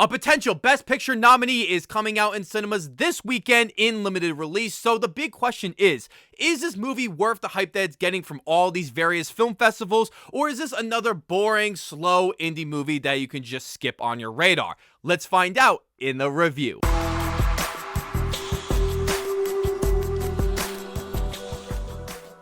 A potential Best Picture nominee is coming out in cinemas this weekend in limited release, so the big question is this movie worth the hype that it's getting from all these various film festivals, or is this another boring, slow indie movie that you can just skip on your radar? Let's find out in the review.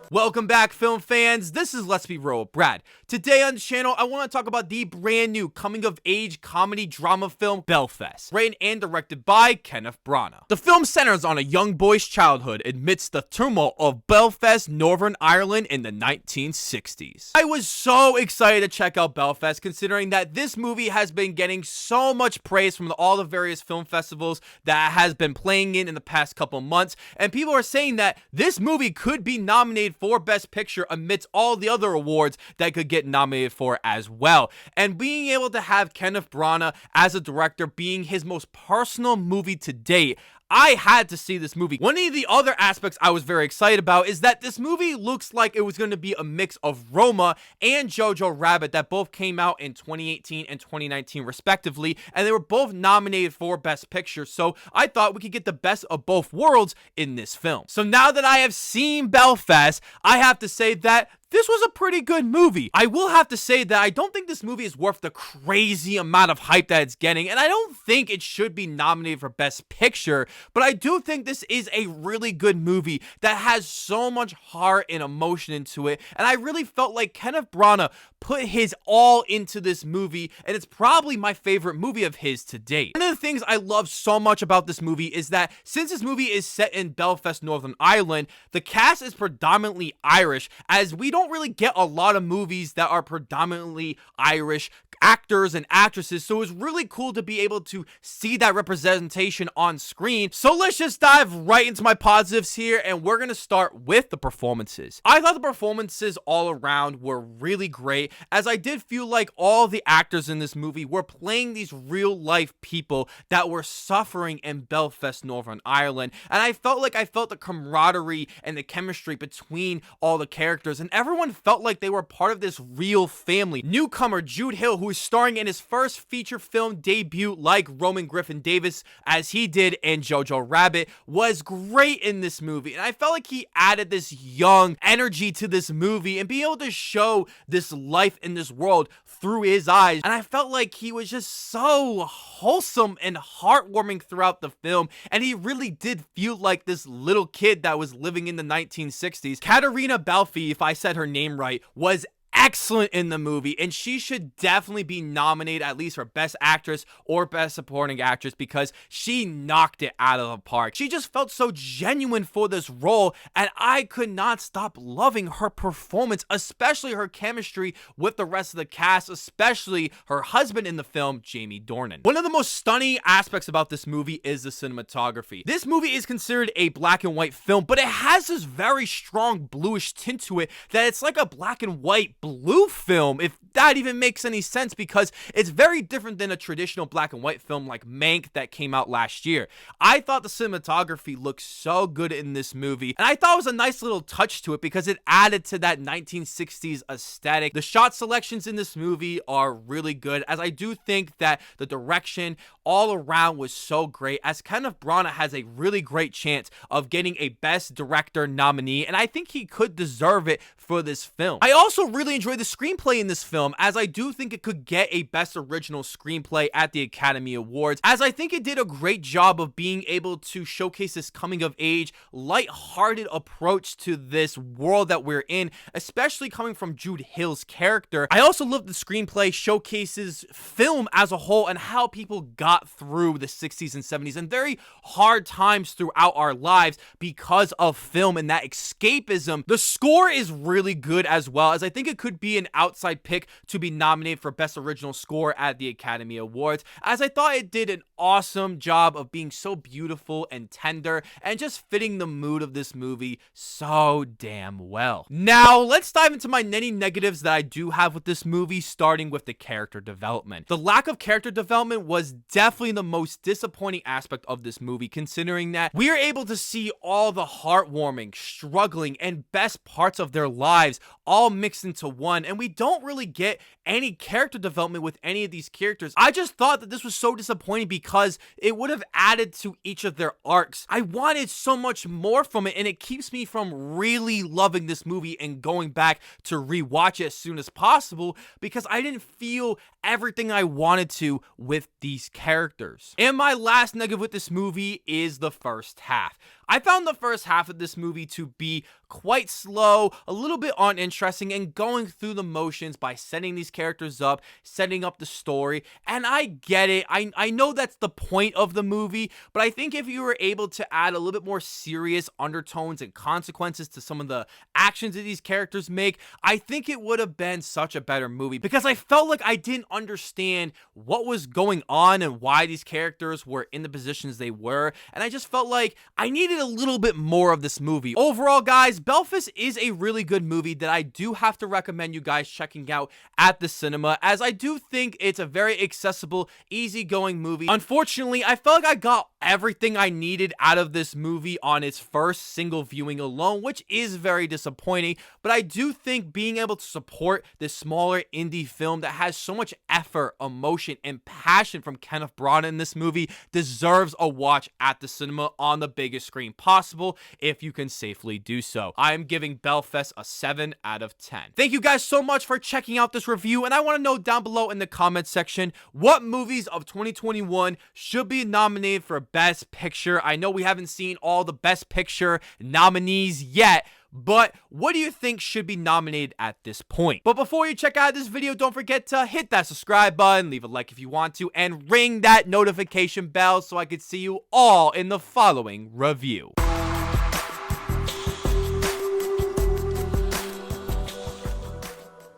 Welcome back, film fans. This is Let's Be Real with Brad. Today on the channel, I want to talk about the brand new coming-of-age comedy drama film, Belfast, written and directed by Kenneth Branagh. The film centers on a young boy's childhood amidst the turmoil of Belfast, Northern Ireland in the 1960s. I was so excited to check out Belfast, considering that this movie has been getting so much praise from all the various film festivals that has been playing in the past couple months, and people are saying that this movie could be nominated for Best Picture amidst all the other awards that could get nominated for as well. And being able to have Kenneth Branagh as a director being his most personal movie to date, I had to see this movie. One of the other aspects I was very excited about is that this movie looks like it was going to be a mix of Roma and Jojo Rabbit that both came out in 2018 and 2019 respectively, and they were both nominated for Best Picture, so I thought we could get the best of both worlds in this film. So now that I have seen Belfast, I have to say that this was a pretty good movie. I will have to say that I don't think this movie is worth the crazy amount of hype that it's getting, and I don't think it should be nominated for Best Picture, but I do think this is a really good movie that has so much heart and emotion into it, and I really felt like Kenneth Branagh put his all into this movie, and it's probably my favorite movie of his to date. One of the things I love so much about this movie is that since this movie is set in Belfast, Northern Ireland, the cast is predominantly Irish, as we don't really get a lot of movies that are predominantly Irish actors and actresses, so it's really cool to be able to see that representation on screen. So let's just dive right into my positives here, and we're gonna start with the performances. I thought the performances all around were really great, as I did feel like all the actors in this movie were playing these real life people that were suffering in Belfast, Northern Ireland, and I felt the camaraderie and the chemistry between all the characters, and everyone felt like they were part of this real family. Newcomer Jude Hill, who is starring in his first feature film debut like Roman Griffin Davis as he did in Jojo Rabbit, was great in this movie, and I felt like he added this young energy to this movie and being able to show this life in this world through his eyes, and I felt like he was just so wholesome and heartwarming throughout the film, and he really did feel like this little kid that was living in the 1960s. Caterina Balfe, if I said her name right, was excellent in the movie, and she should definitely be nominated at least for Best Actress or Best Supporting Actress because she knocked it out of the park. She just felt so genuine for this role, and I could not stop loving her performance, especially her chemistry with the rest of the cast, especially her husband in the film, Jamie Dornan. One of the most stunning aspects about this movie is the cinematography. This movie is considered a black and white film, but it has this very strong bluish tint to it that it's like a black and white blue film, if that even makes any sense, because it's very different than a traditional black and white film like Mank that came out last year. I thought the cinematography looked so good in this movie, and I thought it was a nice little touch to it because it added to that 1960s aesthetic. The shot selections in this movie are really good, as I do think that the direction all around was so great, as Kenneth Branagh has a really great chance of getting a Best Director nominee, and I think he could deserve it for this film. I also really enjoyed the screenplay in this film, as I do think it could get a Best Original Screenplay at the Academy Awards, as I think it did a great job of being able to showcase this coming-of-age, light-hearted approach to this world that we're in, especially coming from Jude Hill's character. I also love the screenplay showcases film as a whole and how people got through the 60s and 70s and very hard times throughout our lives because of film and that escapism. The score is really good as well, as I think it could be an outside pick to be nominated for Best Original Score at the Academy Awards, as I thought it did an awesome job of being so beautiful and tender and just fitting the mood of this movie so damn well. Now, let's dive into my many negatives that I do have with this movie, starting with the character development. The lack of character development was definitely the most disappointing aspect of this movie, considering that we are able to see all the heartwarming, struggling, and best parts of their lives all mixed into one, and we don't really get any character development with any of these characters. I just thought that this was so disappointing because it would have added to each of their arcs. I wanted so much more from it, and it keeps me from really loving this movie and going back to rewatch it as soon as possible because I didn't feel everything I wanted to with these characters. And my last negative with this movie is the first half. I found the first half of this movie to be quite slow, a little bit uninteresting, and going through the motions by setting these characters up, setting up the story. And I get it. I know that's the point of the movie, but I think if you were able to add a little bit more serious undertones and consequences to some of the actions that these characters make, I think it would have been such a better movie because I felt like I didn't understand what was going on and why these characters were in the positions they were. And I just felt like I needed a little bit more of this movie. Overall, guys, Belfast is a really good movie that I do have to recommend you guys checking out at the cinema, as I do think it's a very accessible, easygoing movie. Unfortunately, I felt like I got everything I needed out of this movie on its first single viewing alone, which is very disappointing, but I do think being able to support this smaller indie film that has so much effort, emotion, and passion from Kenneth Branagh in this movie deserves a watch at the cinema on the biggest screen possible if you can safely do so. I am giving Belfast a 7 out of 10. Thank you guys so much for checking out this review, and I want to know down below in the comment section what movies of 2021 should be nominated for Best Picture. I know we haven't seen all the Best Picture nominees yet, but what do you think should be nominated at this point? But before you check out this video, don't forget to hit that subscribe button, leave a like if you want to, and ring that notification bell so I can see you all in the following review.